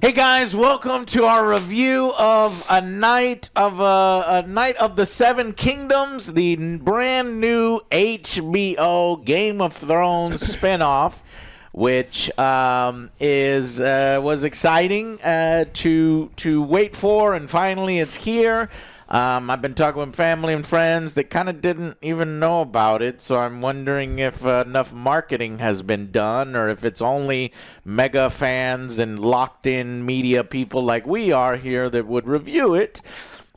Hey guys, welcome to our review of a night of the Seven Kingdoms, the brand new HBO Game of Thrones spinoff, which was exciting to wait for, and finally it's here. I've been talking with family and friends that kind of didn't even know about it, so I'm wondering if enough marketing has been done or if it's only mega fans and locked-in media people like we are here that would review it.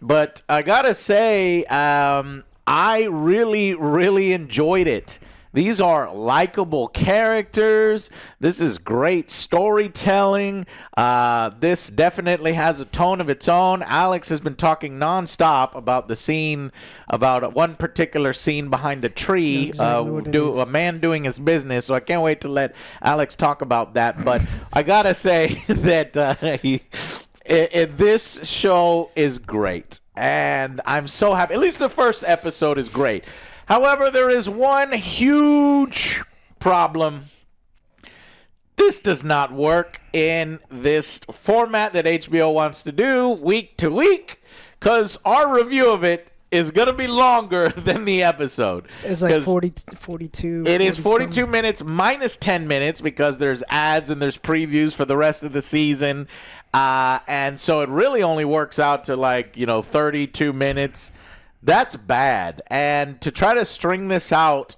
But I gotta say, I really, really enjoyed it. These are likable characters. This is great storytelling. This definitely has a tone of its own. Alex has been talking nonstop about the scene, about one particular scene behind a tree, a man doing his business. So I can't wait to let Alex talk about that. But I gotta say that this show is great, and I'm so happy. At least the first episode is great. However, there is one huge problem. This does not work in this format that HBO wants to do week to week, because our review of it is going to be longer than the episode. It's like 42. It is 42 minutes minus 10 minutes because there's ads and there's previews for the rest of the season. And so it really only works out to 32 minutes. That's bad. And to try to string this out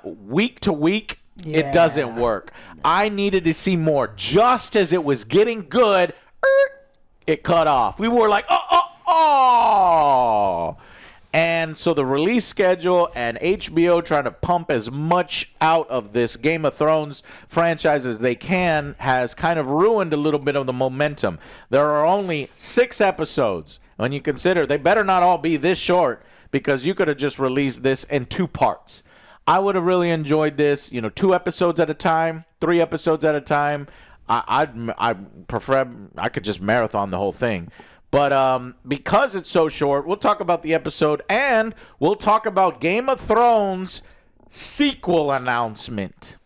week to week, it doesn't work. I needed to see more. Just as it was getting good, it cut off. We were like, oh. And so the release schedule and HBO trying to pump as much out of this Game of Thrones franchise as they can has kind of ruined a little bit of the momentum. There are only 6 episodes. When you consider they better not all be this short, because you could have just released this in 2 parts. I would have really enjoyed this, 2 episodes at a time, 3 episodes at a time. I prefer I could just marathon the whole thing. But because it's so short, we'll talk about the episode and we'll talk about Game of Thrones sequel announcement.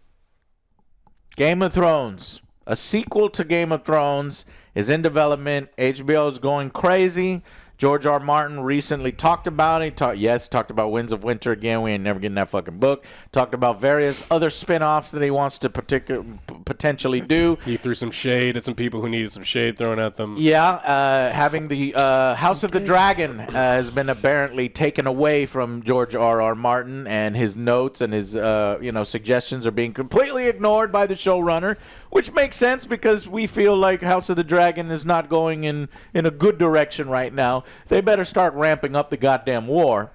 Game of Thrones, a sequel to Game of Thrones is in development. HBO is going crazy. George R. Martin recently talked about it. Talked about Winds of Winter again. We ain't never getting that fucking book. Talked about various other spin-offs that he wants to potentially do. He threw some shade at some people who needed some shade thrown at them. Yeah, having the House of the Dragon has been apparently taken away from George R. R. Martin, and his notes and his suggestions are being completely ignored by the showrunner, which makes sense because we feel like House of the Dragon is not going in a good direction right now. They better start ramping up the goddamn war,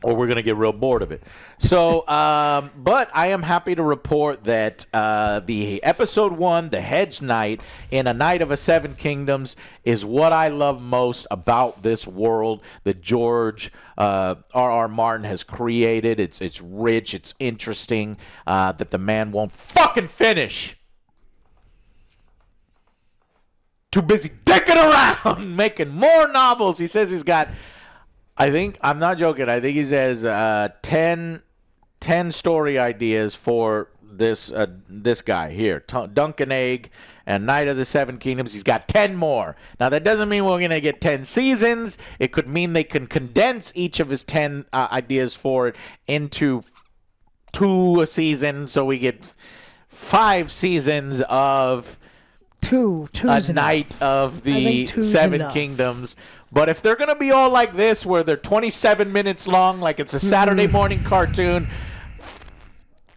or we're going to get real bored of it. So, but I am happy to report that the episode 1, The Hedge Knight, in A Night of the Seven Kingdoms, is what I love most about this world that George R.R. Martin has created. It's rich, it's interesting, that the man won't fucking finish. Too busy dicking around, making more novels. He says he's got, I'm not joking, I think he says 10 story ideas for this guy here, Duncan Egg and Night of the Seven Kingdoms. He's got 10 more. Now, that doesn't mean we're going to get 10 seasons. It could mean they can condense each of his 10 ideas for it into 2 a season, so we get 5 seasons of two's a Night of the Seven Kingdoms. But if they're going to be all like this, where they're 27 minutes long, like it's a Saturday morning cartoon,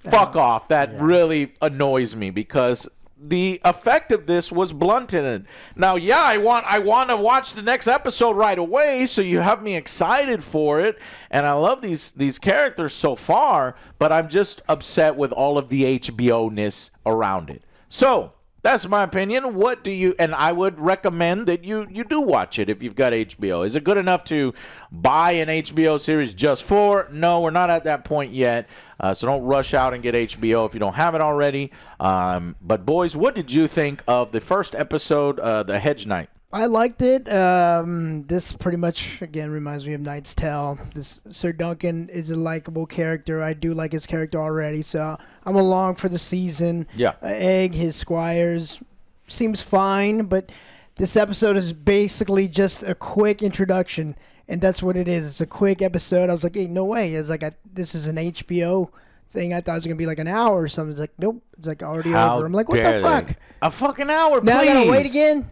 fuck off. That really annoys me, because the effect of this was blunted. Now, I want to watch the next episode right away, so you have me excited for it, and I love these characters so far, but I'm just upset with all of the HBO-ness around it. So, that's my opinion. What do you... And I would recommend that you do watch it if you've got HBO. Is it good enough to buy an HBO series just for? No, we're not at that point yet. So don't rush out and get HBO if you don't have it already. But boys, what did you think of the first episode, The Hedge Knight? I liked it. This pretty much, again, reminds me of Knight's Tale. This Sir Duncan is a likable character. I do like his character already, so I'm along for the season. Yeah. Egg, his squires, seems fine, but this episode is basically just a quick introduction, and that's what it is. It's a quick episode. I was like, hey, no way. It's like, this is an HBO thing. I thought it was going to be like an hour or something. It's like, nope. It's like already over. I'm like, what the fuck? A fucking hour, now please. I gotta wait again?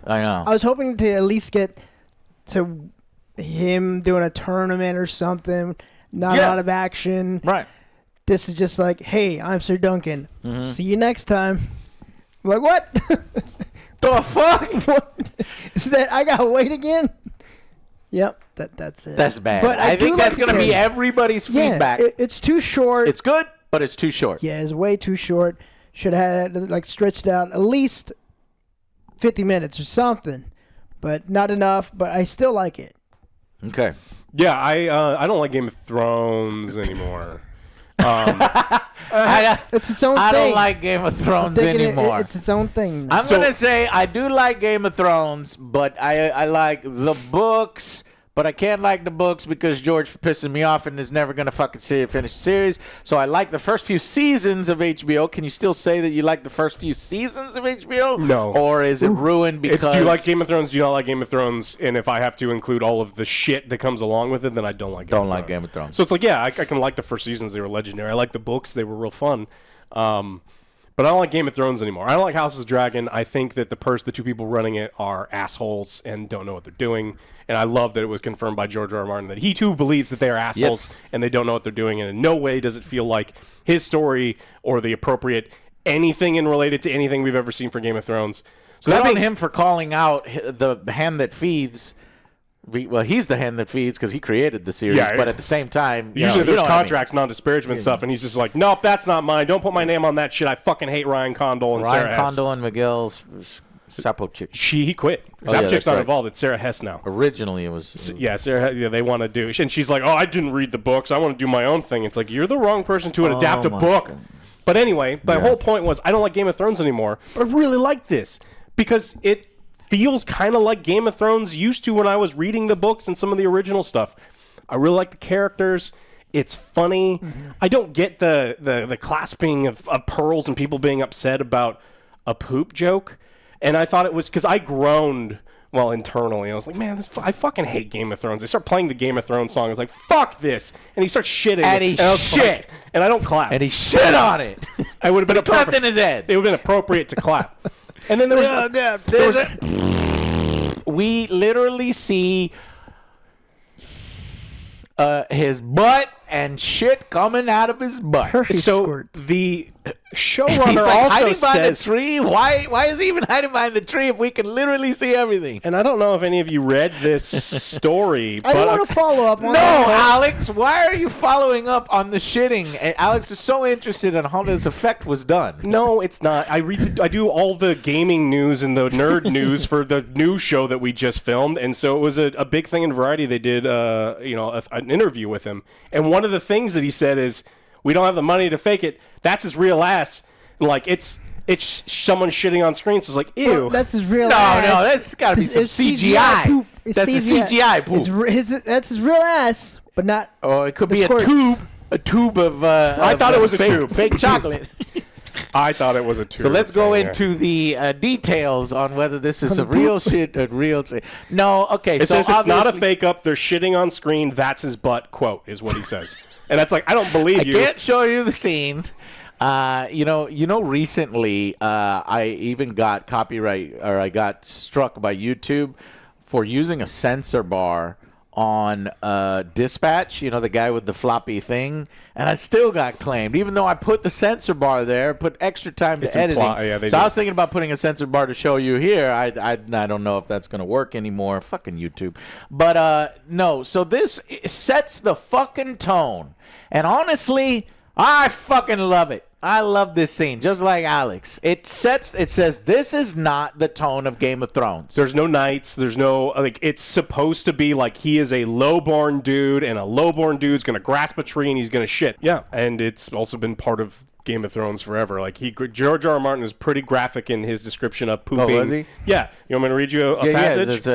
I know. I was hoping to at least get to him doing a tournament or something. Not a lot of action. Right. This is just like, hey, I'm Sir Duncan. See you next time. I'm like, what? The fuck? What? Is that I gotta wait again? Yep, that's it. That's bad. But I think that's gonna be everybody's feedback. It's too short. It's good, but it's too short. Yeah, it's way too short. Should have had like stretched out at least 50 minutes or something, but not enough. But I still like it. Okay. Yeah, I don't like Game of Thrones anymore. It's its own thing. I don't like Game of Thrones anymore. It's its own thing. I'm gonna say I do like Game of Thrones, but I like the books. But I can't like the books because George pisses me off and is never gonna fucking finish the series. So I like the first few seasons of HBO. Can you still say that you like the first few seasons of HBO? No. Or is it ruined because? Do you like Game of Thrones? Do you not like Game of Thrones? And if I have to include all of the shit that comes along with it, then I don't like Game of Thrones. So it's like, yeah, I can like the first seasons. They were legendary. I like the books. They were real fun. But I don't like Game of Thrones anymore. I don't like House of the Dragon. I think that the two people running it are assholes and don't know what they're doing. And I love that it was confirmed by George R. R. Martin that he too believes that they are assholes and they don't know what they're doing. And in no way does it feel like his story or the appropriate anything in related to anything we've ever seen for Game of Thrones. So that makes him for calling out the hand that feeds. Well, he's the hand that feeds because he created the series, but at the same time, usually there's contracts, non-disparagement stuff, and he's just like, nope, that's not mine. Don't put my name on that shit. I fucking hate Ryan Condal and Sarah Hess. Ryan Condal and Miguel's Sapo Chick. He quit. Sapo Chick's not involved. It's Sarah Hess now. Originally, it was Sarah. Yeah, they want to do, and she's like, oh, I didn't read the books. I want to do my own thing. It's like you're the wrong person to adapt a book. God. But anyway, my whole point was I don't like Game of Thrones anymore. But I really like this because it feels kind of like Game of Thrones used to when I was reading the books and some of the original stuff. I really like the characters. It's funny. I don't get the clasping of pearls and people being upset about a poop joke. And I thought it was because I groaned internally. I was like, man, I fucking hate Game of Thrones. They start playing the Game of Thrones song. I was like, fuck this. And he starts shitting. And he shit. And I don't clap. And he shit on it. I would have been clapped in his head. It would have been appropriate to clap. And then there was we literally see his butt and shit coming out of his butt. So the showrunner like, also hiding says, behind the tree. Why is he even hiding behind the tree if we can literally see everything? And I don't know if any of you read this story. I don't want to follow up on that. No, Alex, why are you following up on the shitting? And Alex is so interested in how this effect was done. No, it's not. I do all the gaming news and the nerd news for the new show that we just filmed, and so it was a big thing in Variety. They did an interview with him, and one of the things that he said is, we don't have the money to fake it. That's his real ass. Like, it's someone shitting on screen, so it's like, ew. Well, that's his real ass. No, that's got to be some CGI. Poop. That's CGI. CGI poop. That's his real ass, but not. Oh, it could be a tube. A tube of. I thought it was a tube. Fake chocolate. I thought it was a tube. So let's go into the details on whether this is a real shit or real shit. No, okay. It says it's not a fake up. They're shitting on screen. That's his butt. Quote is what he says. And that's like, I don't believe you. I can't show you the scene. Recently, I even got I got struck by YouTube for using a censor bar on Dispatch, the guy with the floppy thing, and I still got claimed, even though I put the censor bar there, put extra time to editing. I was thinking about putting a censor bar to show you here. I don't know if that's going to work anymore. Fucking YouTube. But no, so this sets the fucking tone. And honestly, I fucking love it. I love this scene, just like Alex. It says this is not the tone of Game of Thrones. There's no knights. There's no, it's supposed to be like he is a lowborn dude, and a lowborn dude's going to grasp a tree and he's going to shit. Yeah, and it's also been part of Game of Thrones forever. Like George R. R. Martin is pretty graphic in his description of pooping. Oh, was he? Yeah. You want me to read you a passage?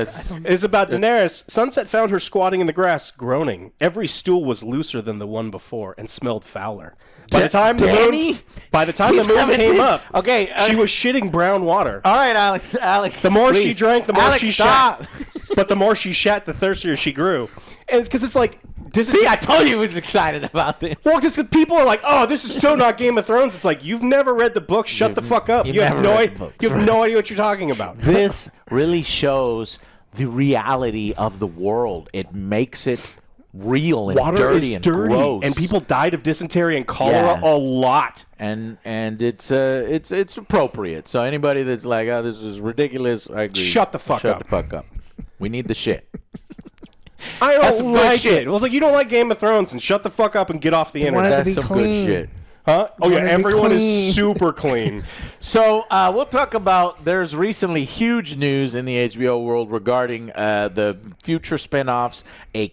It's about Daenerys. Sunset found her squatting in the grass, groaning. Every stool was looser than the one before and smelled fouler. By the time the moon came up, okay, she was shitting brown water. All right, Alex. The more please. she drank, the more Alex, she stop. shat. But the more she shat, the thirstier she grew. And it's because it's like... See, I told you he was excited about this. Well, because people are like, oh, this is so not Game of Thrones. It's like, you've never read the book. Shut the fuck up. You have no idea what you're talking about. This really shows the reality of the world. It makes it real and Water dirty is and dirty, gross. and people died of dysentery and cholera a lot. And it's appropriate. So anybody that's like, oh, this is ridiculous, I agree. Shut the fuck up. Shut the fuck up. We need the shit. I That's don't some good like shit. it. It was like, you don't like Game of Thrones, and shut the fuck up and get off the internet. to That's be some clean. good shit. Huh? Oh, yeah, wanted to be everyone is clean. super clean. So we'll talk about, there's recently huge news in the HBO world regarding the future spinoffs, a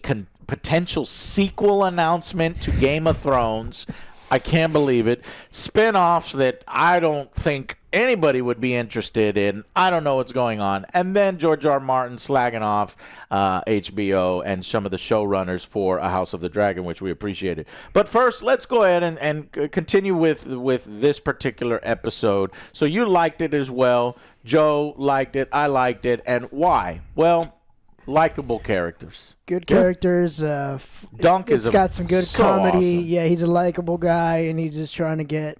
potential sequel announcement to Game of Thrones. I can't believe it. Spinoffs that I don't think anybody would be interested in. I don't know what's going on. And then George R. Martin slagging off HBO and some of the showrunners for A House of the Dragon, which we appreciated. But first, let's go ahead and continue with this particular episode. So you liked it as well. Joe liked it. I liked it. And why? Well, likable characters. Good characters. Dunk It's is got some good so comedy. awesome. Yeah, he's a likable guy, and he's just trying to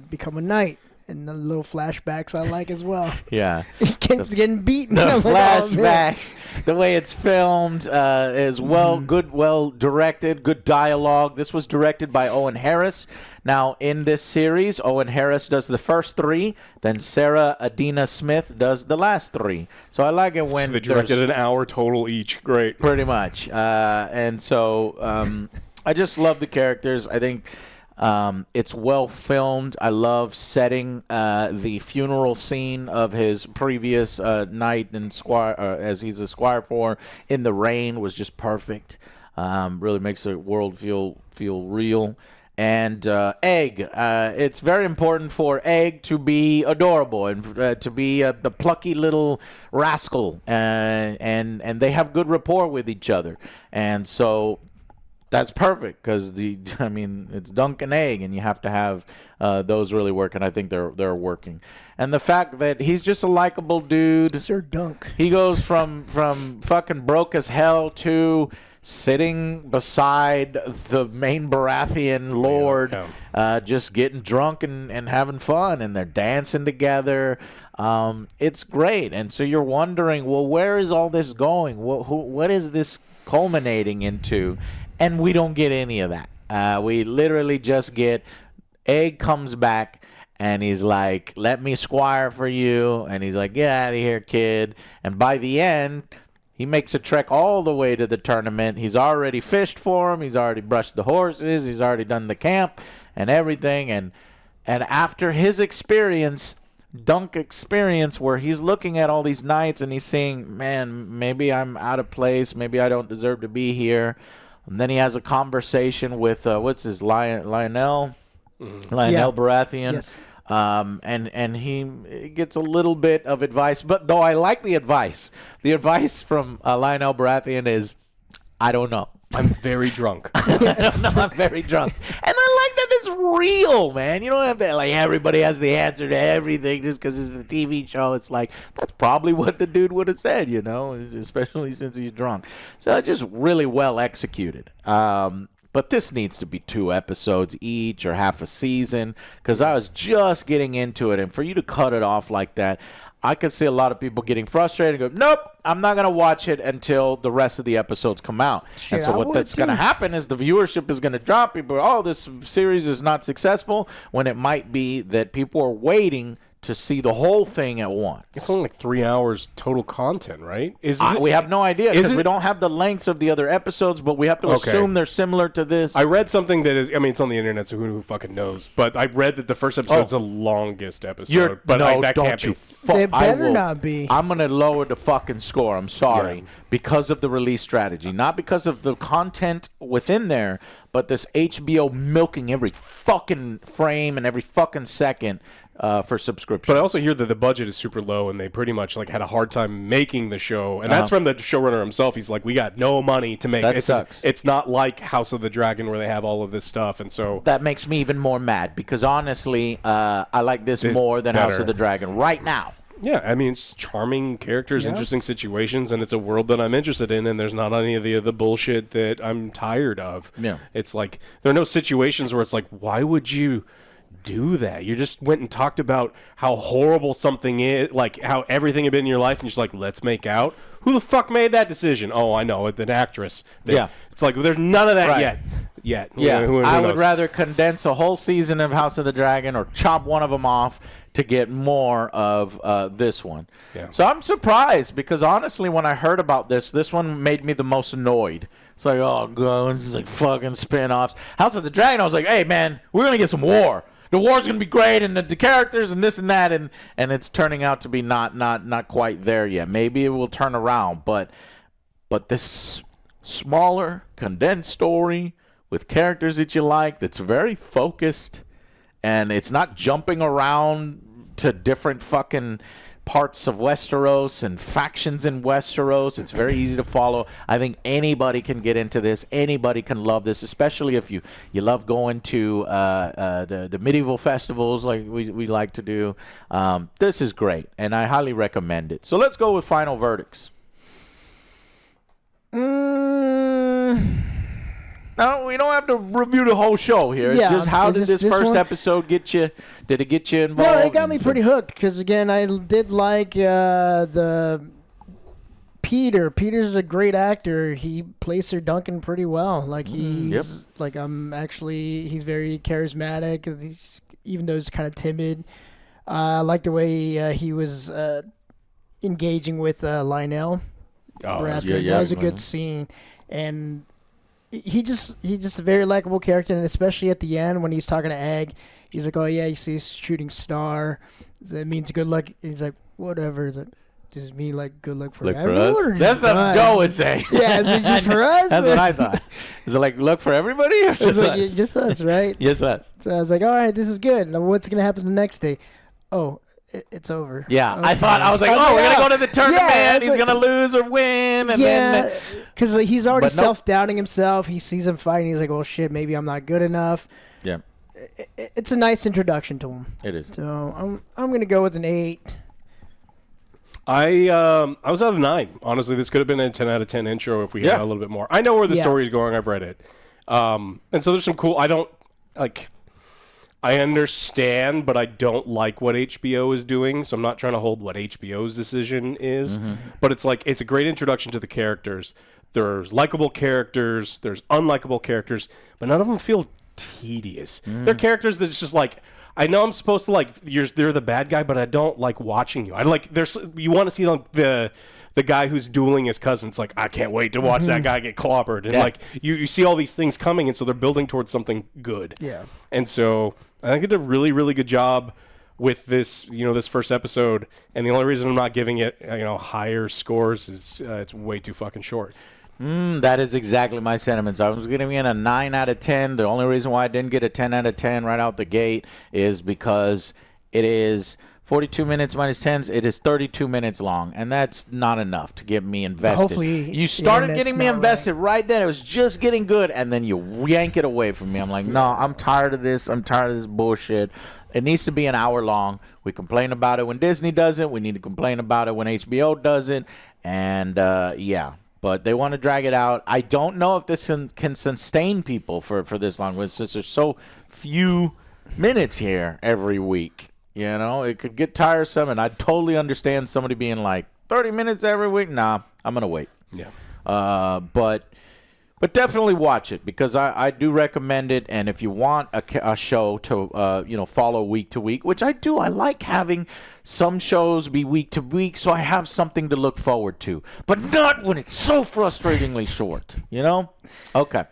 become a knight. And the little flashbacks I like as well. Yeah. He keeps getting beaten. The I'm like, oh, man. flashbacks, the way it's filmed is well directed, good dialogue. This was directed by Owen Harris. Now, in this series, Owen Harris does the first 3, then Sarah Adina Smith does the last 3. So I like it when They directed an hour total each. Great. pretty much. And so I just love the characters. I think it's well filmed. I love setting the funeral scene of his previous knight and squire, as he's a squire for, in the rain was just perfect. Really makes the world feel real. And Egg, it's very important for Egg to be adorable and to be the plucky little rascal, and they have good rapport with each other, and so. That's perfect because it's Dunk and Egg, and you have to have those really work, and I think they're working. And the fact that he's just a likable dude. Sir Dunk. He goes from fucking broke as hell to sitting beside the main Baratheon lord, just getting drunk and having fun, and they're dancing together. It's great, and so you're wondering, well, where is all this going? What is this culminating into? And we don't get any of that. We literally just get Egg comes back and he's like, let me squire for you. And he's like, get out of here, kid. And by the end, he makes a trek all the way to the tournament. He's already fished for him. He's already brushed the horses. He's already done the camp and everything. And after his experience, Dunk experience, where he's looking at all these knights and he's saying, man, maybe I'm out of place. Maybe I don't deserve to be here. And then he has a conversation with Lionel Baratheon. Yes. And he gets a little bit of advice, but though I like the advice from Lionel Baratheon is, I don't know. I'm very drunk. I don't know. I'm very drunk. And I like that it's real, man. You don't have to, like, everybody has the answer to everything just because it's a TV show. It's like, that's probably what the dude would have said, especially since he's drunk. So just really well executed. But this needs to be 2 episodes each or half a season because I was just getting into it. And for you to cut it off like that, I could see a lot of people getting frustrated and go, nope, I'm not going to watch it until the rest of the episodes come out. Shit, and so what that's going to happen is the viewership is going to drop. People, this series is not successful, when it might be that people are waiting to see the whole thing at once. It's only like 3 hours total content, right? We have no idea because we don't have the lengths of the other episodes, but we have to assume they're similar to this. I read something that is, I mean, it's on the internet, so who fucking knows? But I read that the first episode's the longest episode. That can't be. It better not be. I'm going to lower the fucking score. I'm sorry. Because of the release strategy. Not because of the content within there, but this HBO milking every fucking frame and every fucking second for subscription. But I also hear that the budget is super low, and they pretty much like had a hard time making the show. And that's from the showrunner himself. He's like, we got no money to make. That sucks. It's not like House of the Dragon where they have all of this stuff, and so that makes me even more mad because honestly, I like this more than House of the Dragon right now. Yeah, I mean, it's charming characters, interesting situations, and it's a world that I'm interested in, and there's not any of the bullshit that I'm tired of. Yeah. It's like, there are no situations where it's like, why would you do that? You just went and talked about how horrible something is, like how everything had been in your life, and you're just like, let's make out? Who the fuck made that decision? Oh, I know, an actress. It's like, there's none of that yet. Yeah, who I knows? would rather condense a whole season of House of the Dragon or chop one of them off to get more of this one. Yeah. So I'm surprised because honestly, when I heard about this one made me the most annoyed. It's like, oh, God, this is like fucking spin-offs. House of the Dragon, I was like, hey, man, we're going to get some war. The war's going to be great, and the characters and this and that, and it's turning out to be not quite there yet. Maybe it will turn around, but this smaller, condensed story with characters that you like that's very focused, and it's not jumping around to different fucking parts of Westeros and factions in Westeros. It's very easy to follow. I think anybody can get into this. Anybody can love this, especially if you love going to the medieval festivals like we like to do. This is great, and I highly recommend it. So let's go with final verdicts. No, we don't have to review the whole show here. Yeah, just how did this first one? episode get you? Did it get you involved? No, it got me pretty hooked because, again, I did like the Peter. Peter's a great actor. He plays Sir Duncan pretty well. Like, he's he's very charismatic. Even though he's kind of timid. I like the way he was engaging with Lionel. Oh, that was a good scene. And he's just a very likable character, and especially at the end when he's talking to Egg, he's like, oh yeah, you see a shooting star, that means good luck. He's like, whatever. Is it just mean like good luck for everyone? That's what Joe would say. Yeah, is it just for us? That's what I thought. Is it like luck for everybody or just like, us? Just us, right? Yes, us. So I was like, all right, this is good. Now what's gonna happen the next day? Oh, it's over. Yeah, okay. I was like, oh, we're gonna go to the tournament. Yeah, he's gonna lose or win, and then because he's already but nope. self-doubting himself. He sees him fighting. He's like, oh shit, maybe I'm not good enough. Yeah, it's a nice introduction to him. it is. So I'm gonna go with an 8. I was out of 9. Honestly, this could have been a 10 out of 10 intro if we had a little bit more. I know where the story is going. I've read it, and so there's some cool. I understand, but I don't like what HBO is doing, so I'm not trying to hold what HBO's decision is. Mm-hmm. But it's like, it's a great introduction to the characters. There's likable characters, there's unlikable characters, but none of them feel tedious. They're characters that's just like, I know I'm supposed to like, they're the bad guy, but I don't like watching you. You want to see like the guy who's dueling his cousin. It's like, I can't wait to watch that guy get clobbered. And like, you see all these things coming, and so they're building towards something good. Yeah. And so I think it did a really, really good job with this, this first episode. And the only reason I'm not giving it, higher scores is it's way too fucking short. That is exactly my sentiments. I was giving it a 9 out of 10. The only reason why I didn't get a 10 out of 10 right out the gate is because it is 42 minutes minus 10s. It is 32 minutes long, and that's not enough to get me invested. Hopefully, you started getting me invested right then. It was just getting good, and then you yank it away from me. I'm like, no, I'm tired of this. I'm tired of this bullshit. It needs to be an hour long. We complain about it when Disney does it. We need to complain about it when HBO does it, and But they want to drag it out. I don't know if this can sustain people for this long, since there's so few minutes here every week. It could get tiresome, and I totally understand somebody being like, 30 minutes every week? Nah, I'm going to wait. Yeah. But But definitely watch it because I do recommend it. And if you want a show to follow week to week, which I do, I like having some shows be week to week, so I have something to look forward to. But not when it's so frustratingly short, Okay.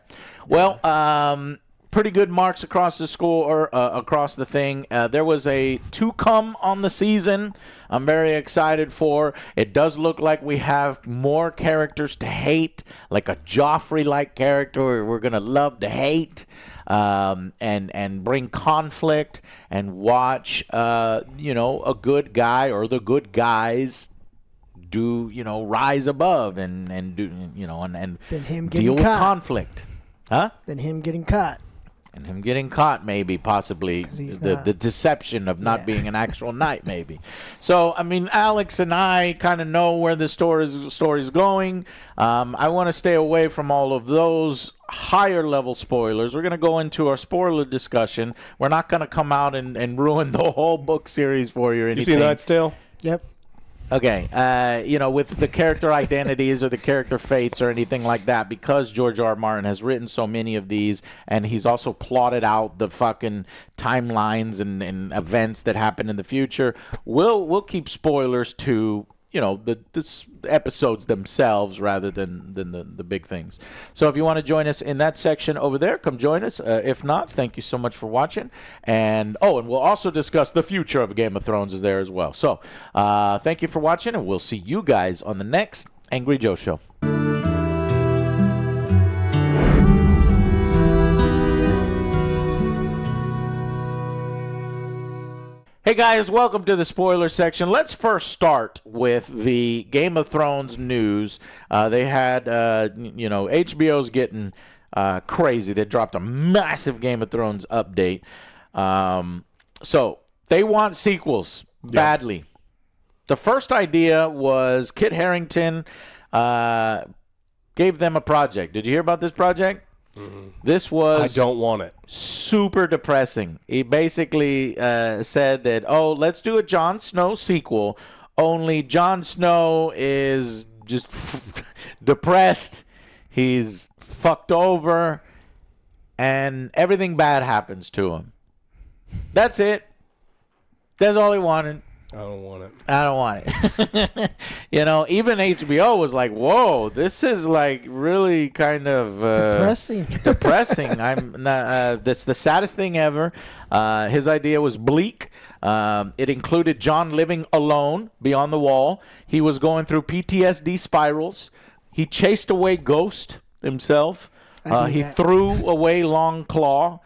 Well, pretty good marks across the score, across the thing. There was a 2 on the season. I'm very excited for. It does look like we have more characters to hate, like a Joffrey-like character we're going to love to hate, and bring conflict and watch, a good guy or the good guys do, rise above and do, and Then him deal getting with caught. conflict. Huh? Then him getting caught. And him getting caught, maybe, possibly, the deception of not being an actual knight, maybe. So, I mean, Alex and I kind of know where the story's going. I want to stay away from all of those higher-level spoilers. We're going to go into our spoiler discussion. We're not going to come out and ruin the whole book series for you or anything. You see Knight's Tale? Yep. Okay, with the character identities or the character fates or anything like that, because George R. R. Martin has written so many of these, and he's also plotted out the fucking timelines and events that happen in the future, we'll keep spoilers to the episodes themselves rather than the big things. So if you want to join us in that section over there, come join us. If not, thank you so much for watching. And we'll also discuss the future of Game of Thrones is there as well. So thank you for watching, and we'll see you guys on the next Angry Joe Show. Hey guys, welcome to the spoiler section. Let's first start with the Game of Thrones news. They had, HBO's getting crazy. They dropped a massive Game of Thrones update. So they want sequels badly. The first idea was Kit Harington gave them a project. Did you hear about this project? Mm-hmm. This was... I don't want it. Super depressing. He basically said that, let's do a Jon Snow sequel, only Jon Snow is just depressed. He's fucked over, and everything bad happens to him. That's it. That's all he wanted. I don't want it. I don't want it. Even HBO was like, whoa, this is like really kind of depressing. That's the saddest thing ever. His idea was bleak. It included Jon living alone beyond the wall. He was going through PTSD spirals. He chased away Ghost himself. He threw away Longclaw.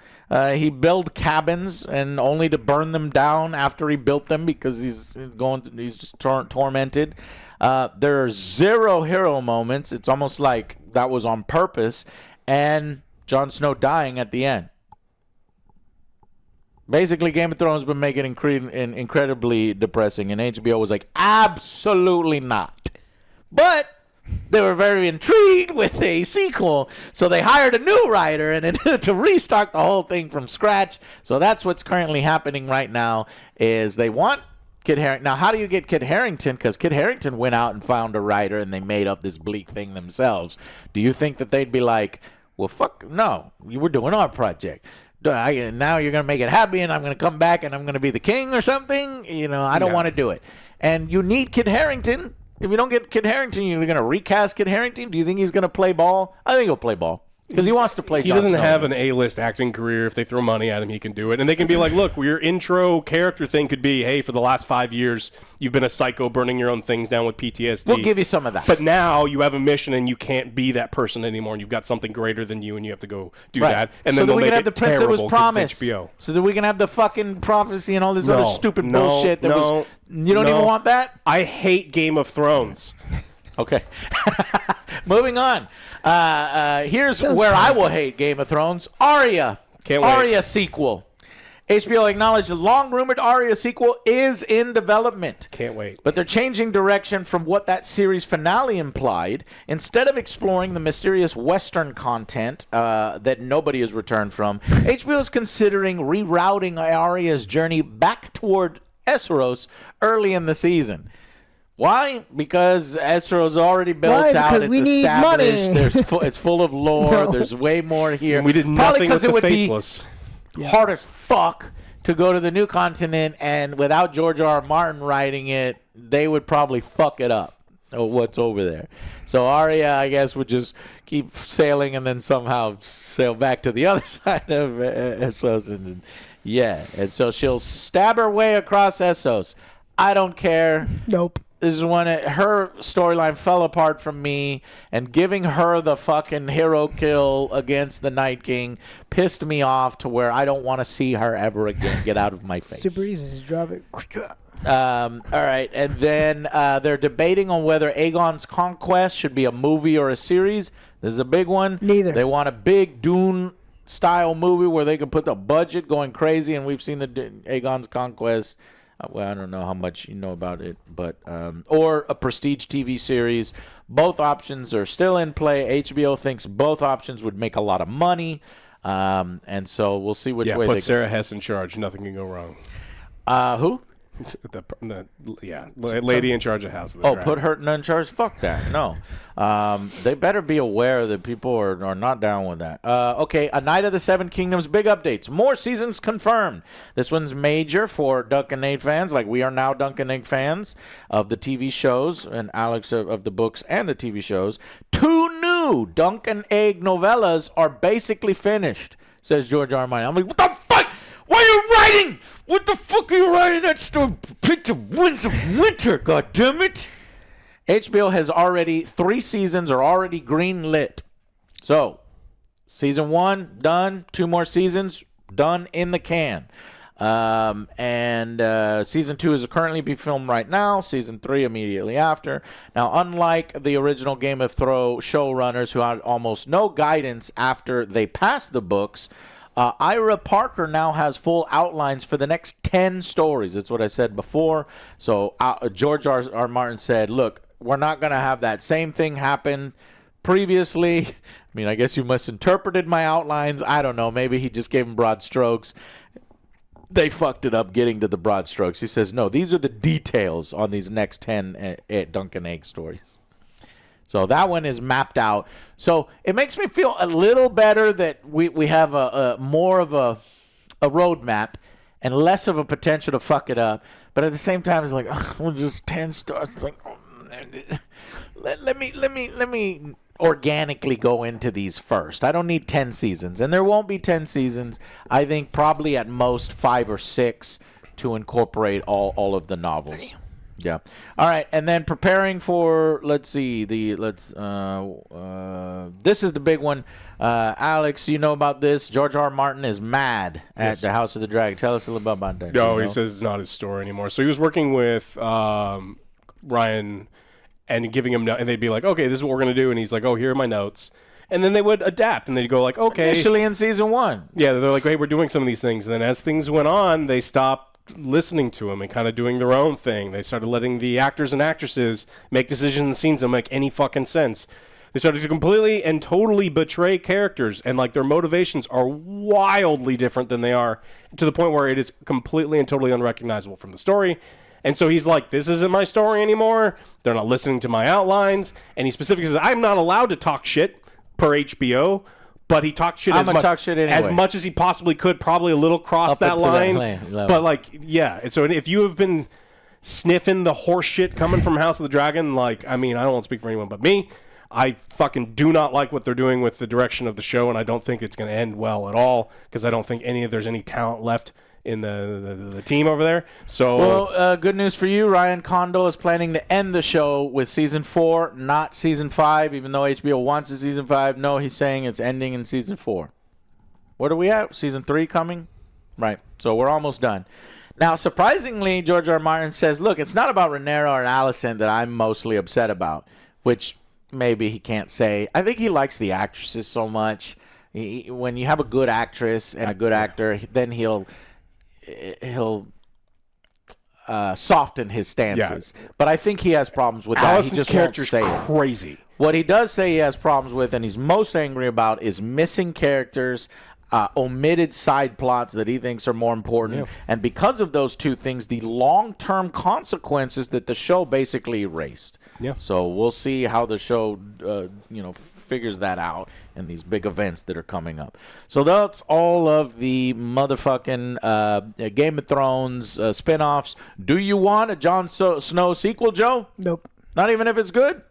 He built cabins and only to burn them down after he built them because he's just tormented. There are 0 hero moments. It's almost like that was on purpose, and Jon Snow dying at the end. Basically, Game of Thrones has been making incredibly depressing, and HBO was like, absolutely not. But they were very intrigued with a sequel, so they hired a new writer and to restart the whole thing from scratch. So that's what's currently happening right now is they want Kit Harington. Now, how do you get Kit Harington? Because Kit Harington went out and found a writer, and they made up this bleak thing themselves. Do you think that they'd be like, well, fuck, no, you were doing our project. Now you're going to make it happy, and I'm going to come back, and I'm going to be the king or something? I don't want to do it. And you need Kit Harington. If you don't get Kit Harington, you're going to recast Kit Harington? Do you think he's going to play ball? I think he'll play ball. Because he wants to play Jon Snow. He doesn't have an A-list acting career. If they throw money at him, he can do it. And they can be like, look, your intro character thing could be, hey, for the last 5 years, you've been a psycho burning your own things down with PTSD. We'll give you some of that. But now you have a mission and you can't be that person anymore, and you've got something greater than you, and you have to go do that. And then so we can have the Prince that was promised. HBO. So that we can have the fucking prophecy and all this other stupid bullshit. You don't even want that? I hate Game of Thrones. Okay. Moving on. Here's where I will hate Game of Thrones. Arya. Can't wait. Arya sequel. HBO acknowledged the long-rumored Arya sequel is in development. Can't wait. But they're changing direction from what that series finale implied. Instead of exploring the mysterious Western content that nobody has returned from, HBO is considering rerouting Arya's journey back toward Essos early in the season. Why? Because Esro's already built Why? out. Because It's we need established. money. It's full of lore. No. There's way more here. And we did Probably nothing with it the would Faceless. be hard as fuck to go to the new continent, and without George R. R. Martin writing it, they would probably fuck it up. What's over there? So Arya, I guess, would just keep sailing and then somehow sail back to the other side of Essos. And so she'll stab her way across Essos. I don't care. Nope. This is when her storyline fell apart from me, and giving her the fucking hero kill against the Night King pissed me off to where I don't want to see her ever again. Get out of my face. Super easy. Just drop it. All right, and then they're debating on whether Aegon's Conquest should be a movie or a series. This is a big one. Neither. They want a big Dune-style movie where they can put the budget going crazy, and we've seen the Aegon's Conquest. Well, I don't know how much you know about it, but or a prestige TV series. Both options are still in play. HBO thinks both options would make a lot of money, and so we'll see which way put they Sarah Hess in charge. Nothing can go wrong. Who? Lady in charge of House of the Dragon. Put her in charge? Fuck that. No. They better be aware that people are not down with that. Okay, A Night of the Seven Kingdoms, big updates. More seasons confirmed. This one's major for Dunk and Egg fans, like we are now Dunk and Egg fans of the TV shows, and Alex of the books and the TV shows. 2 new Dunk and Egg novellas are basically finished, says George R. R. Martin. I'm like, what the fuck? Why are you writing? What the fuck are you writing that story? Prince of Winds of Winter, goddammit. HBO has already 3 seasons are already green lit. So, season 1 done, 2 more seasons done in the can. And season 2 is currently being filmed right now. Season 3 immediately after. Now, unlike the original Game of Thrones showrunners who had almost no guidance after they passed the books, Ira Parker now has full outlines for the next 10 stories. That's what I said before. So George R. R. Martin said, look, we're not going to have that same thing happen previously. I mean, I guess you misinterpreted my outlines. I don't know. Maybe he just gave them broad strokes. They fucked it up getting to the broad strokes. He says, no, these are the details on these next 10 Dunk and Egg stories. So that one is mapped out. So it makes me feel a little better that we have a more of a roadmap and less of a potential to fuck it up. But at the same time, it's like, we'll just 10 stars. Like, let me organically go into these first. I don't need 10 seasons, and there won't be 10 seasons. I think probably at most 5 or 6 to incorporate all of the novels. Yeah. All right, and then preparing for this is the big one. Alex, you know about this? George R. R. Martin is mad at the House of the Dragon. Tell us a little bit about that. No, he says it's not his story anymore. So he was working with Ryan and giving him and they'd be like, "Okay, this is what we're going to do." And he's like, "Oh, here are my notes." And then they would adapt and they'd go like, "Okay." Initially in season 1. Yeah, they're like, "Hey, we're doing some of these things." And then as things went on, they stopped listening to him and kind of doing their own thing. They started letting the actors and actresses make decisions in scenes that don't make any fucking sense. They started to completely and totally betray characters, and like their motivations are wildly different than they are, to the point where it is completely and totally unrecognizable from the story. And so he's like, this isn't my story anymore. They're not listening to my outlines. And he specifically says, I'm not allowed to talk shit per HBO. But he talked shit as much as he possibly could, probably a little cross that line. But like, yeah. And so if you have been sniffing the horse shit coming from House of the Dragon, like, I mean, I don't want to speak for anyone but me. I fucking do not like what they're doing with the direction of the show, and I don't think it's going to end well at all, because I don't think there's any talent left in the team over there. So, well, good news for you. Ryan Condal is planning to end the show with season 4, not season 5, even though HBO wants a season 5. No, he's saying it's ending in season 4. What are we at? Season 3 coming? Right. So we're almost done. Now, surprisingly, George R. R. Martin says, look, it's not about Rhaenyra or Alicent that I'm mostly upset about, which maybe he can't say. I think he likes the actresses so much. When you have a good actress and a good actor, then he'll soften his stances. Yeah. But I think he has problems with that. Alicent's character's crazy. What he does say he has problems with and he's most angry about is missing characters. omitted side plots that he thinks are more important. And because of those two things, the long-term consequences that the show basically erased. Yeah. So we'll see how the show, figures that out and these big events that are coming up. So that's all of the motherfucking Game of Thrones spinoffs. Do you want a Jon Snow sequel, Joe? Nope. Not even if it's good?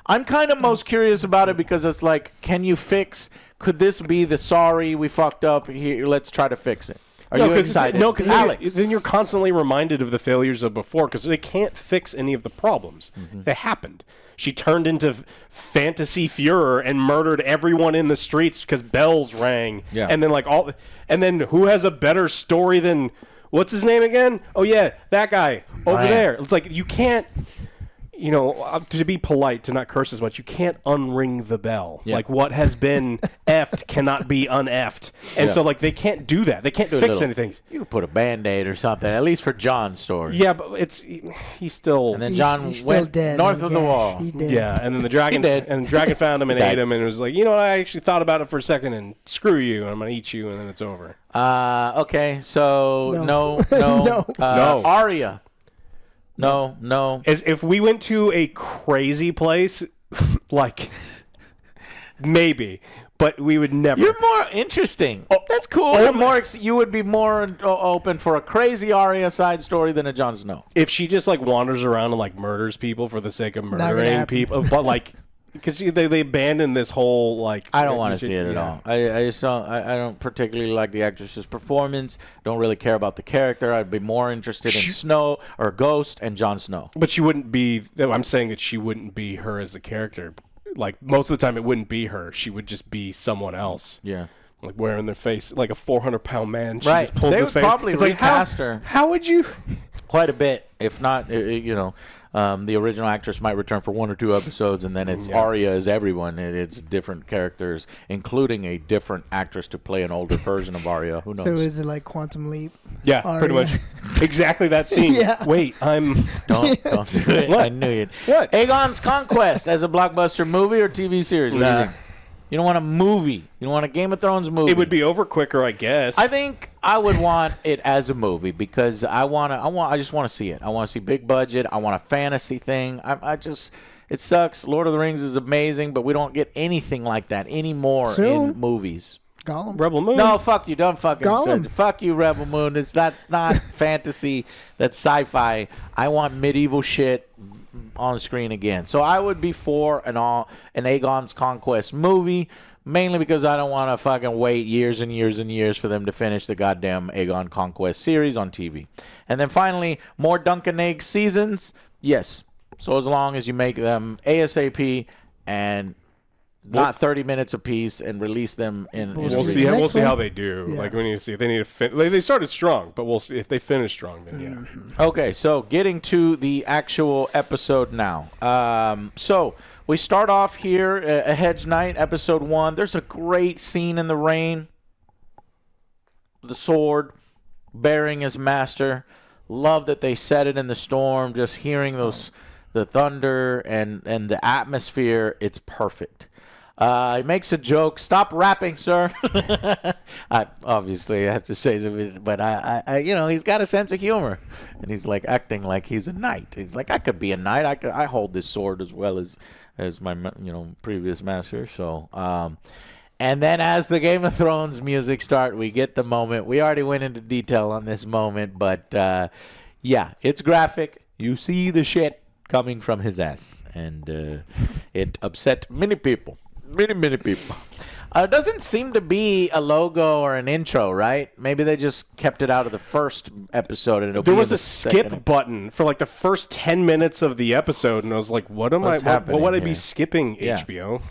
I'm kind of most curious about it because it's like, could this be the sorry, we fucked up, here, let's try to fix it? Are you excited? No, because Alex. then you're constantly reminded of the failures of before because they can't fix any of the problems. They happened. She turned into fantasy Fuhrer and murdered everyone in the streets because bells rang. Yeah. And then and then who has a better story than what's his name again? Oh yeah, that guy over Brian. there. It's like you can't. To be polite, to not curse as much, you can't unring the bell. Yeah. Like, what has been effed cannot be uneffed. And so, they can't do that. They can't fix anything. You could put a Band-Aid or something, at least for John's story. Yeah, but he's still... And then He's John still went dead. north of the wall. He did. Yeah, and then the dragon did. and the dragon found him and Died. ate him and was like, I actually thought about it for a second and screw you, and I'm going to eat you, and then it's over. Okay, so No. no. No. Arya. No. As if we went to a crazy place, maybe, but we would never. You're more interesting. Oh, that's cool. You would be more open for a crazy Arya side story than a Jon Snow. If she just wanders around and murders people for the sake of gonna murdering happen. people, but because they abandoned this whole I don't want to see it at all. I just don't. I don't particularly like the actress's performance. Don't really care about the character. I'd be more interested in Snow or Ghost and Jon Snow. But she wouldn't be. I'm saying that she wouldn't be her as the character. Most of the time, it wouldn't be her. She would just be someone else. Yeah. Wearing their face like a 400-pound man. She Right. just pulls They his would face. probably It's recast her. How would you? Quite a bit, if not, the original actress might return for 1 or 2 episodes, and then it's Arya as everyone. It's different characters, including a different actress to play an older version of Arya. Who knows? So is it like Quantum Leap? Yeah, Arya. pretty much. Exactly that scene. Yeah. Wait, Don't do it. What? I knew it. What? Aegon's Conquest as a blockbuster movie or TV series? What do you Nah. think? You don't want a movie. You don't want a Game of Thrones movie. It would be over quicker, I guess. I think I would want it as a movie because I just want to see it. I want to see big budget. I want a fantasy thing. It sucks. Lord of the Rings is amazing, but we don't get anything like that anymore in movies. Gollum. Rebel Moon. No, fuck you. Don't fucking Gollum. fuck you, Rebel Moon. That's not fantasy. That's sci-fi. I want medieval shit on screen again. So I would be for an Aegon's Conquest movie, mainly because I don't want to fucking wait years and years and years for them to finish the goddamn Aegon Conquest series on TV. And then finally, more Dunk and Egg seasons. Yes. So as long as you make them ASAP and not 30 minutes apiece and release them in We'll a We'll see. see. season. We'll see Next how one? they do. Yeah. We need to see. They need to they started strong, but we'll see if they finish strong. Then yeah. Okay, so getting to the actual episode now. So we start off here, A Hedge Knight, episode 1. There's a great scene in the rain. The sword bearing his master. Love that they set it in the storm. Just hearing the thunder and the atmosphere. It's perfect. He makes a joke. Stop rapping, sir. I obviously have to say something, but I he's got a sense of humor, and he's like acting like he's a knight. He's like, I could be a knight. I hold this sword as well as my previous master. So, and then as the Game of Thrones music start, we get the moment. We already went into detail on this moment, but yeah, it's graphic. You see the shit coming from his ass, and it upset many people. Many people. It doesn't seem to be a logo or an intro, right? Maybe they just kept it out of the first episode. And There was a skip button for like the first 10 minutes of the episode, and I was like, what would I be skipping, Yeah. HBO?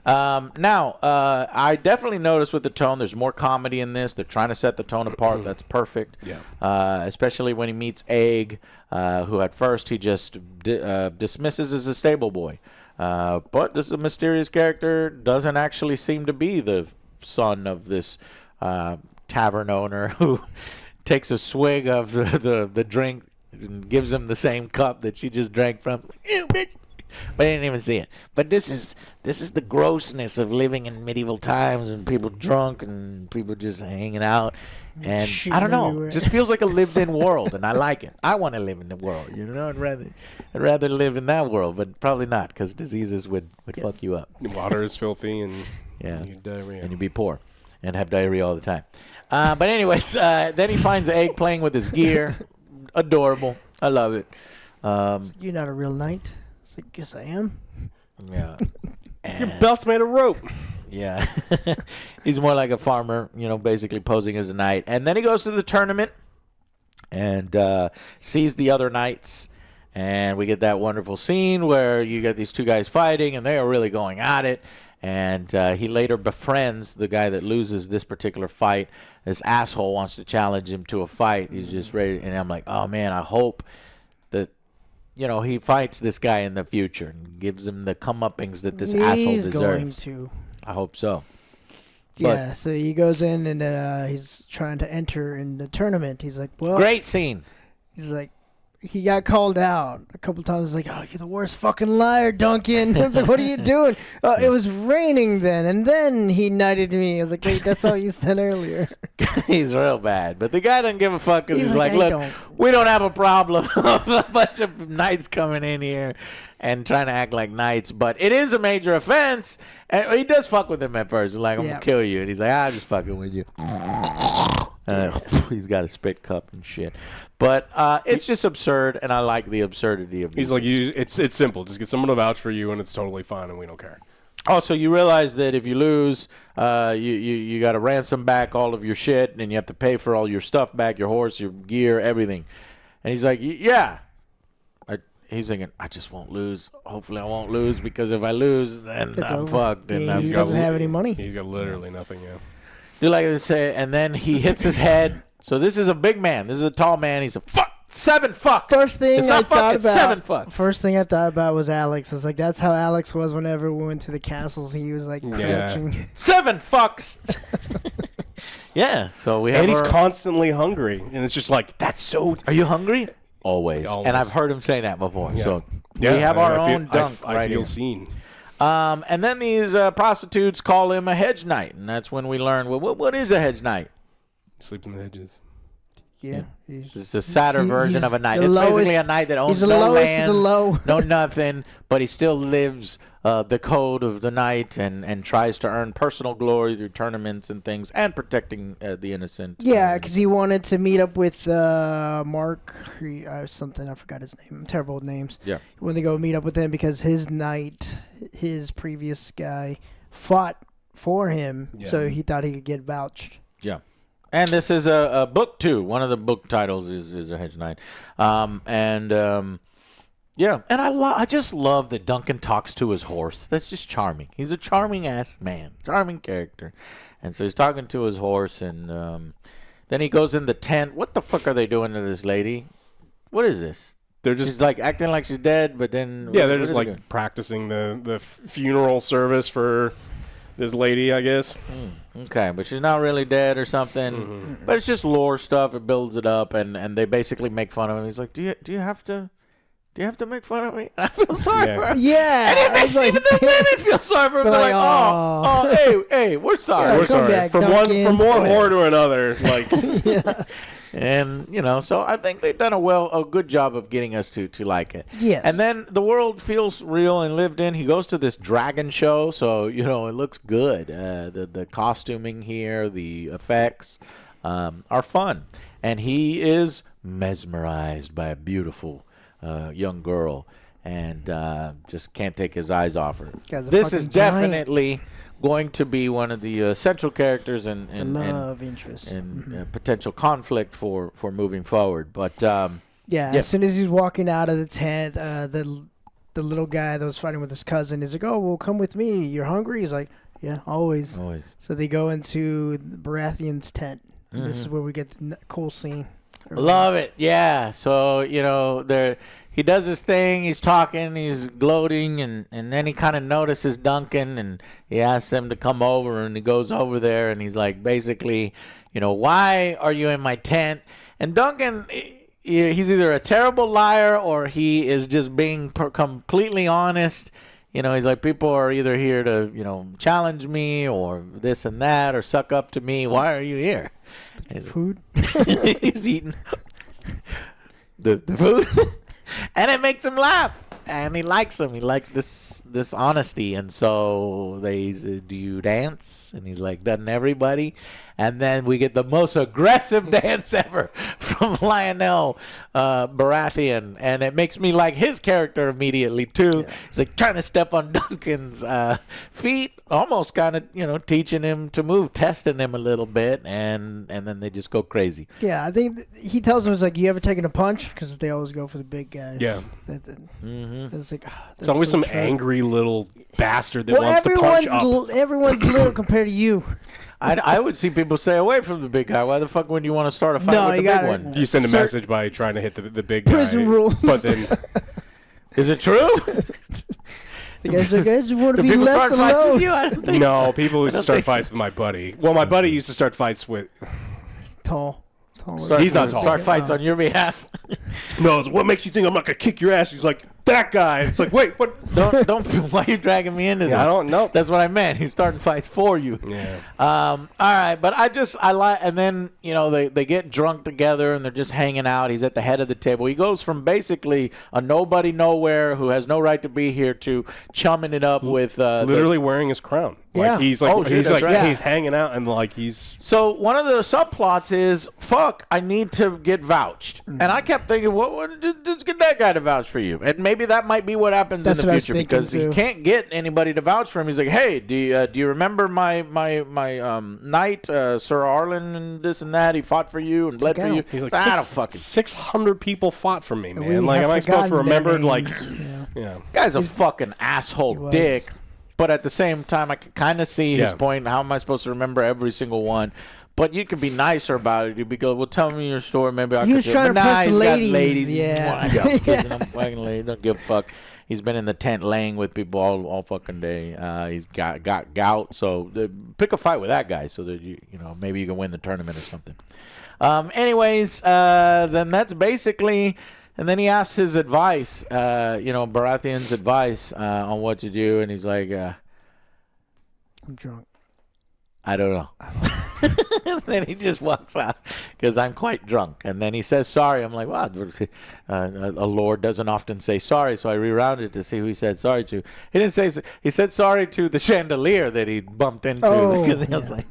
Now, I definitely noticed with the tone, there's more comedy in this. They're trying to set the tone apart. That's perfect. Yeah. Especially when he meets Egg, who at first he just dismisses as a stable boy. But this is a mysterious character, doesn't actually seem to be the son of this tavern owner who takes a swig of the drink and gives him the same cup that she just drank from. Ew, bitch. But I didn't even see it. But this is the grossness of living in medieval times and people drunk and people just hanging out. And I don't know, it just feels like a lived-in world, and I like it. I want to live in the world, I'd rather live in that world, but probably not, because diseases would fuck you up. Water is filthy, and yeah, you get diarrhea. And you'd be poor and have diarrhea all the time. But anyways, then he finds the egg playing with his gear. Adorable. I love it. You're not a real knight. It's like, yes, I am. Yeah. Your belt's made of rope. Yeah. He's more like a farmer, basically posing as a knight. And then he goes to the tournament and sees the other knights. And we get that wonderful scene where you get these two guys fighting, and they are really going at it. And he later befriends the guy that loses this particular fight. This asshole wants to challenge him to a fight. He's just ready. And I'm like, oh, man, I hope that, he fights this guy in the future and gives him the comeuppings that this asshole deserves. He's going to. I hope so. Yeah, so he goes in and he's trying to enter in the tournament. He's like, well. Great scene. He's like, he got called out a couple times. Like, oh, you're the worst fucking liar, Duncan. I was like, what are you doing? It was raining then, and then he knighted me. I was like, wait, that's how you said earlier. He's real bad, but the guy doesn't give a fuck because he's like, look, we don't have a problem of a bunch of knights coming in here and trying to act like knights, but it is a major offense. And he does fuck with him at first. He's like, I'm gonna kill you, and he's like, I'm just fucking with you. He's got a spit cup and shit. But it's just absurd, and I like the absurdity of this. He's like, it's simple. Just get someone to vouch for you, and it's totally fine, and we don't care. Oh, so you realize that if you lose, you got to ransom back all of your shit, and you have to pay for all your stuff back, your horse, your gear, everything. And he's like, yeah. He's thinking, I just won't lose. Hopefully I won't lose, because if I lose, then I'm fucked. And he doesn't have any money. He's got literally nothing, yeah. You like to say, and then he hits his head. So this is a big man. This is a tall man. He's a fuck. 7 fucks. First thing it's not I thought about. 7 fucks. First thing I thought about was Alex. I was like, that's how Alex was whenever we went to the castles. He was like crouching. 7 fucks. Yeah. So we have. And he's constantly hungry, and it's just like, that's so. Are you hungry? Always. And I've heard him say that before. Yeah. So we have our own dunk I right feel here. seen. And then these prostitutes call him a hedge knight, and that's when we learn, well, what is a hedge knight? Sleeps in the hedges. Yeah. It's a sadder version of a knight. It's lowest, basically a knight that owns no lands, no nothing, but he still lives the code of the knight and tries to earn personal glory through tournaments and things and protecting the innocent. Yeah, because he wanted to meet up with Mark something. I forgot his name. I'm terrible with names. Yeah. He wanted to go meet up with him because his knight, his previous guy, fought for him, so he thought he could get vouched. Yeah. And this is a book, too. One of the book titles is A Hedge Knight. Yeah. And I just love that Duncan talks to his horse. That's just charming. He's a charming-ass man. Charming character. And so he's talking to his horse, and then he goes in the tent. What the fuck are they doing to this lady? What is this? She's like acting like she's dead, but then... Yeah, they're just like practicing the funeral service for... this lady, I guess. Okay, but she's not really dead or something. Mm-hmm. But it's just lore stuff. It builds it up, and they basically make fun of him. He's like, "Do you have to make fun of me?" I feel sorry for him. Yeah, and it makes even the women feel sorry for him. They're like, "Oh, hey, we're sorry. Yeah, we're sorry." back, from one whore to another, like. Yeah. And so I think they've done a good job of getting us to like it. Yes. And then the world feels real and lived in. He goes to this dragon show, so it looks good. The costuming here, the effects are fun, and he is mesmerized by a beautiful young girl, and just can't take his eyes off her. This is definitely going to be one of the central characters and love interest and potential conflict for moving forward. But as soon as he's walking out of the tent, the little guy that was fighting with his cousin is like, "Oh, well, come with me. You're hungry?" He's like, "Yeah, always." So they go into Baratheon's tent. And this is where we get the cool scene. Love it. Yeah. So he does his thing. He's talking. He's gloating, and then he kind of notices Duncan, and he asks him to come over, and he goes over there, and he's like, basically, why are you in my tent? And Duncan, he's either a terrible liar or he is just being completely honest. You know, he's like, people are either here to, you know, challenge me or this and that or suck up to me. Why are you here? Food. He's eating the food. And it makes him laugh. And he likes him. He likes this honesty. And so they say, do you dance? And he's like, doesn't everybody? And then we get the most aggressive dance ever from Lionel Baratheon. And it makes me like his character immediately, too. Yeah. He's like trying to step on Duncan's feet, almost kind of, you know, teaching him to move, testing him a little bit. And then they just go crazy. Yeah, I think he tells him, it's like, you ever taken a punch? Because they always go for the big guys. Yeah. It's like, it's always some angry little bastard that wants to punch up. Everyone's little compared to you. I would see people stay away from the big guy. Why the fuck would you want to start a fight with the big one? You send a message by trying to hit the big guy. Prison rules. But then, is it true? The guys like, I just want to be people left start fights alone. with you? I don't think no, so. people used to start fights with my buddy. Well, my buddy used to start fights with. Tall. He's not tall. Start fights on your behalf. No, it's, what makes you think I'm not gonna kick your ass? He's like, that guy. It's like, wait, what? Don't. Why are you dragging me into this? I don't know. That's what I meant. He's starting fights for you. Yeah. All right, but I like, and then you know they get drunk together and they're just hanging out. He's at the head of the table. He goes from basically a nobody nowhere who has no right to be here to chumming it up with literally wearing his crown. Yeah. Like he's like he's right. he's hanging out and like he's. So one of the subplots is, fuck, I need to get vouched. And I kept thinking, what just get that guy to vouch for you. And maybe that might be what happens in the future because he can't get anybody to vouch for him. He's like, hey, do you remember my knight, Sir Arlen, and this and that? He fought for you and bled for you. He's like, I don't fucking. 600 people fought for me, man. Like, am I supposed to remember? Like, yeah. Guy's a fucking asshole dick. But at the same time, I could kind of see his point. How am I supposed to remember every single one? But you could be nicer about it. You'd be good. Well, tell me your story. Maybe I could. He was trying to press ladies. Yeah. I got kids and I'm fucking lady. Don't give a fuck. He's been in the tent laying with people all fucking day. He's got gout. So pick a fight with that guy so that you know maybe you can win the tournament or something. Anyways, then that's basically. And then he asks his advice, Baratheon's advice on what to do. And he's like, I'm drunk. I don't know. And then he just walks out because I'm quite drunk. And then he says sorry. I'm like, wow, a lord doesn't often say sorry. So I rerouted to see who he said sorry to. He didn't say, he said sorry to the chandelier that he bumped into. Oh, I was like,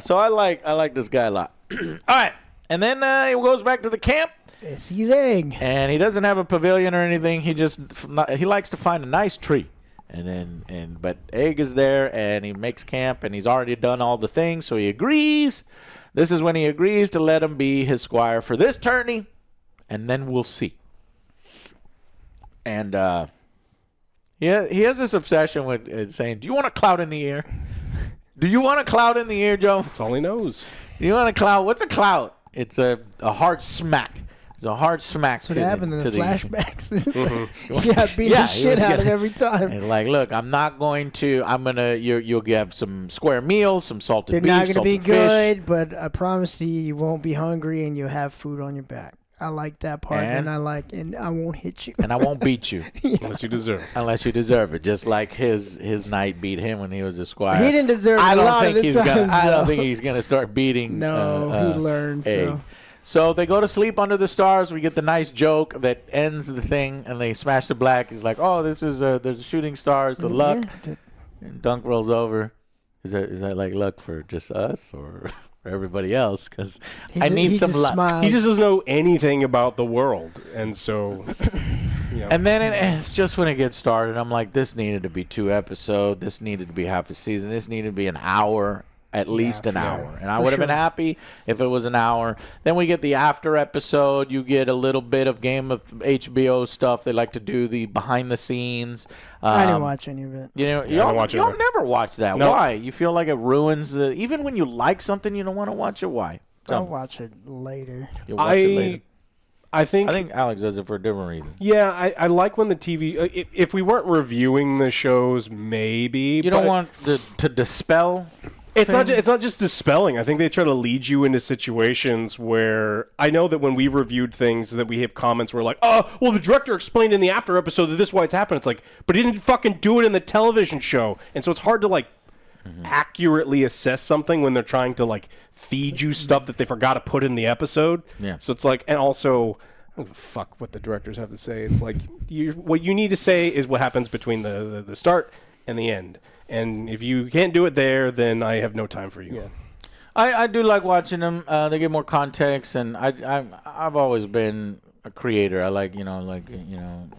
so I like this guy a lot. All right. And then he goes back to the camp. Yes, he's Egg. And he doesn't have a pavilion or anything. He likes to find a nice tree. But Egg is there and he makes camp and he's already done all the things, so he agrees. This is when he agrees to let him be his squire for this tourney, and then we'll see. And he has this obsession with saying, "Do you want a cloud in the air? Do you want a cloud in the air, Joe?" That's all he knows. Do you want a cloud? What's a cloud? It's a hard smack. It's a hard smack. That's what happened in the flashbacks. Mm-hmm. Yeah, beat the shit out of every time. It's like, look, I'm not going to. I'm gonna. You'll get some square meals, some salted beef, They're not gonna be good, fish. but I promise you won't be hungry and you'll have food on your back. I like that part, and I won't hit you, and I won't beat you unless you deserve. Unless you deserve it, just like his knight beat him when he was a squire. He didn't deserve it. I don't think he's gonna start beating. No, he learned. So they go to sleep under the stars. We get the nice joke that ends the thing, and they smash the black. He's like, "Oh, this is there's shooting stars, the luck." And Dunk rolls over. Is that like luck for just us or for everybody else? Because I need some luck. Smiles. He just doesn't know anything about the world, and so. And then it's just when it gets started, I'm like, this needed to be 2 episodes. This needed to be half a season. This needed to be an hour. At least an hour. And I would have been happy if it was an hour. Then we get the after episode. You get a little bit of Game of HBO stuff. They like to do the behind the scenes. I didn't watch any of it. You know, y'all never watch that. No. Why? You feel like it ruins even when you like something, you don't want to watch it. Why? I'll watch it later. You'll watch it later. I think Alex does it for a different reason. Yeah, I like when the TV. If we weren't reviewing the shows, maybe you don't want to dispel It's not just dispelling. I think they try to lead you into situations where I know that when we reviewed things that we have comments where like, oh, well, the director explained in the after episode that this is why it's happened. It's like, but he didn't fucking do it in the television show. And so it's hard to like accurately assess something when they're trying to like feed you stuff that they forgot to put in the episode. Yeah. So it's like, and also, I don't give a fuck what the directors have to say. It's like, what you need to say is what happens between the start and the end. And if you can't do it there, then I have no time for you. Yeah. I do like watching them. They get more context, and I've always been a creator. I like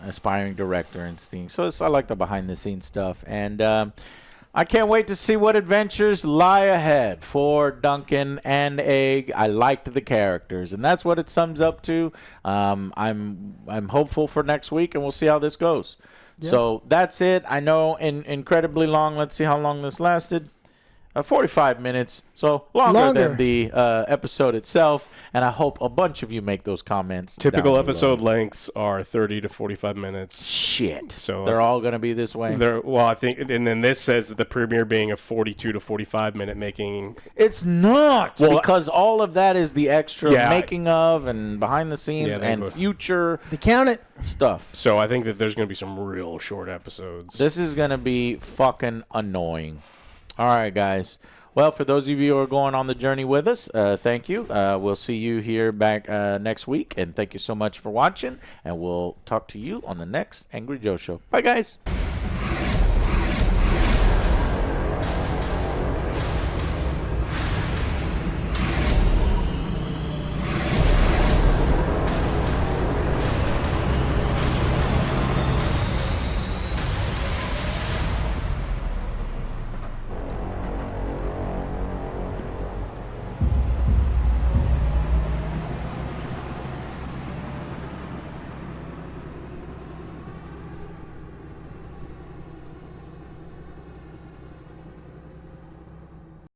aspiring director and things. So I like the behind the scenes stuff, and I can't wait to see what adventures lie ahead for Duncan and Egg. I liked the characters, and that's what it sums up to. I'm hopeful for next week, and we'll see how this goes. Yeah. So that's it. I know incredibly long. Let's see how long this lasted. 45 minutes, so longer than the episode itself, and I hope a bunch of you make those comments. Typical episode lengths are 30 to 45 minutes. Shit. So they're all going to be this way? Well, I think, and then this says that the premiere being a 42 to 45 minute making. It's not, because all of that is the extra making of and behind the scenes and future stuff. So I think that there's going to be some real short episodes. This is going to be fucking annoying. All right, guys. Well, for those of you who are going on the journey with us, thank you. We'll see you here back next week, and thank you so much for watching, and we'll talk to you on the next Angry Joe Show. Bye, guys.